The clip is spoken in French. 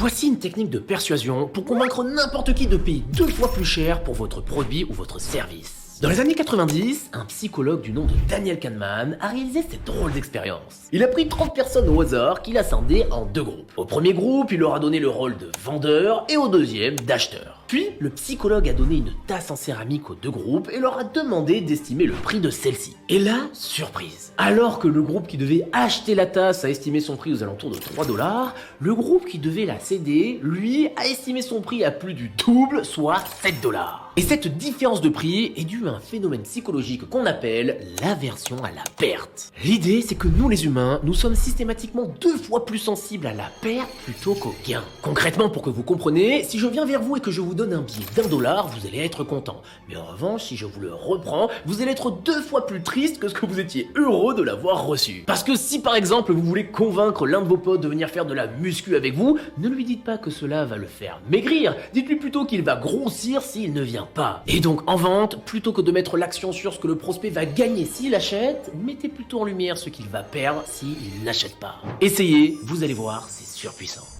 Voici une technique de persuasion pour convaincre n'importe qui de payer 2 fois plus cher pour votre produit ou votre service. Dans les années 90, un psychologue du nom de Daniel Kahneman a réalisé cette drôle d'expérience. Il a pris 30 personnes au hasard qu'il a scindées en 2 groupes. Au premier groupe, il leur a donné le rôle de vendeur et au deuxième d'acheteur. Puis, le psychologue a donné une tasse en céramique aux 2 groupes et leur a demandé d'estimer le prix de celle-ci. Et là, surprise. Alors que le groupe qui devait acheter la tasse a estimé son prix aux alentours de 3 $, le groupe qui devait la céder, lui, a estimé son prix à plus du double, soit 7 $. Et cette différence de prix est due à un phénomène psychologique qu'on appelle l'aversion à la perte. L'idée, c'est que nous les humains, nous sommes systématiquement 2 fois plus sensibles à la perte plutôt qu'au gain. Concrètement, pour que vous compreniez, si je viens vers vous et que je vous donne un billet d'1 $, vous allez être content. Mais en revanche, si je vous le reprends, vous allez être 2 fois plus triste que ce que vous étiez heureux de l'avoir reçu. Parce que si par exemple vous voulez convaincre l'un de vos potes de venir faire de la muscu avec vous, ne lui dites pas que cela va le faire maigrir, dites-lui plutôt qu'il va grossir s'il ne vient pas. Et donc en vente, plutôt que de mettre l'action sur ce que le prospect va gagner s'il achète, mettez plutôt en lumière ce qu'il va perdre s'il n'achète pas. Essayez, vous allez voir, c'est surpuissant.